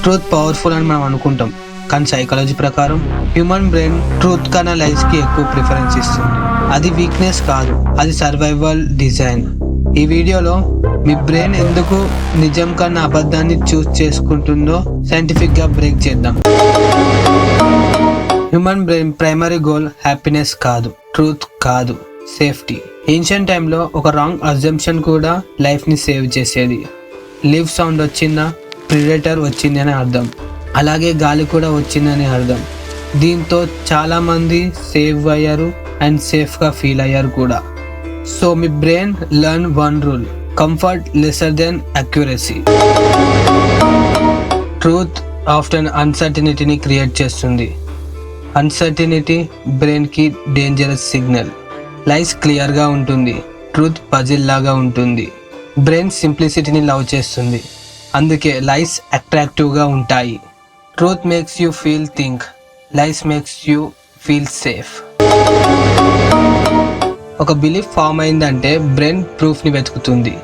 Truth powerful అని మనం అనుకుంటాం, కానీ సైకాలజీ ప్రకారం హ్యూమన్ బ్రెయిన్ ట్రూత్ కన్నా లైస్కి ఎక్కువ ప్రిఫరెన్స్ ఇస్తుంది. అది వీక్నెస్ కాదు, అది సర్వైవల్ డిజైన్. ఈ వీడియోలో మీ బ్రెయిన్ ఎందుకు నిజం కన్నా అబద్ధాన్ని చూస్ చేసుకుంటుందో సైంటిఫిక్గా బ్రేక్ చేద్దాం. Human brain primary goal happiness కాదు, ట్రూత్ కాదు, సేఫ్టీ. ఏన్షియంట్ టైంలో ఒక రాంగ్ అజంప్షన్ కూడా లైఫ్ని సేవ్ చేసేది. లివ్ సౌండ్ వచ్చిందా, ప్రిడేటర్ వచ్చింది అని అర్థం. అలాగే గాలి కూడా వచ్చిందని అర్థం. దీంతో చాలామంది సేవ్ అయ్యారు అండ్ సేఫ్గా ఫీల్ అయ్యారు కూడా. సో మీ brain learn one rule: comfort lesser than accuracy. Truth often అన్సర్టనిటీని క్రియేట్ చేస్తుంది. అన్సర్టనిటీ బ్రెయిన్కి డేంజరస్ సిగ్నల్. లైస్ క్లియర్గా ఉంటుంది, ట్రూత్ పజిల్ లాగా ఉంటుంది. బ్రెయిన్ సింప్లిసిటీని లవ్ చేస్తుంది, అందుకే లైస్ అట్రాక్టివ్గా ఉంటాయి. Truth makes you feel think, lies makes you feel safe. ఒక బిలీఫ్ ఫామ్ అయిందంటే బ్రెయిన్ ప్రూఫ్ని వెతుకుతుంది.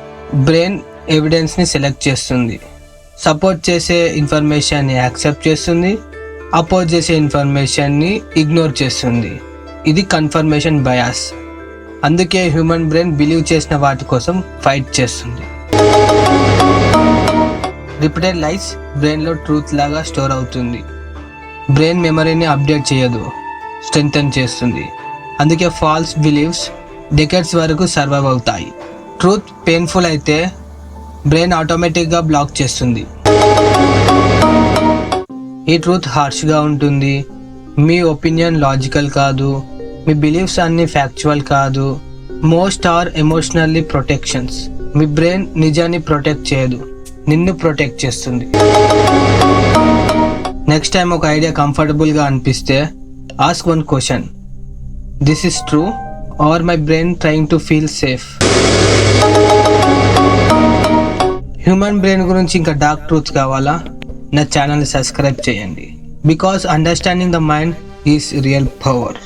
బ్రెయిన్ ఎవిడెన్స్ని సెలెక్ట్ చేస్తుంది. సపోర్ట్ చేసే ఇన్ఫర్మేషన్ని యాక్సెప్ట్ చేస్తుంది, అపోజ్ చేసే ఇన్ఫర్మేషన్ని ఇగ్నోర్ చేస్తుంది. ఇది కన్ఫర్మేషన్ బయాస్. అందుకే హ్యూమన్ బ్రెయిన్ బిలీవ్ చేసిన వాటి కోసం ఫైట్ చేస్తుంది. రిపీటెడ్ లైస్ బ్రెయిన్లో ట్రూత్ లాగా స్టోర్ అవుతుంది. బ్రెయిన్ మెమరీని అప్డేట్ చేయదు, స్ట్రెంథెన్ చేస్తుంది. అందుకే ఫాల్స్ బిలీవ్స్ డెకేడ్స్ వరకు సర్వైవ్ అవుతాయి. ట్రూత్ పెయిన్ఫుల్ అయితే బ్రెయిన్ ఆటోమేటిక్గా బ్లాక్ చేస్తుంది. ఈ ట్రూత్ హార్ష్గా ఉంటుంది, మీ ఒపీనియన్ లాజికల్ కాదు, మీ బిలీఫ్స్ అన్ని ఫ్యాక్చువల్ కాదు, మోస్ట్ ఆర్ ఎమోషనల్లీ ప్రొటెక్షన్స్. మీ బ్రెయిన్ నిజాన్ని ప్రొటెక్ట్ చేయదు, నిన్ను ప్రొటెక్ట్ చేస్తుంది. నెక్స్ట్ టైం ఒక ఐడియా కంఫర్టబుల్గా అనిపిస్తే ask one question: this is true or my brain trying to feel safe? Human brain గురించి ఇంకా డార్క్ ట్రూత్ కావాలా? నా ఛానల్ని సబ్స్క్రైబ్ చేయండి. Because understanding the mind is real power.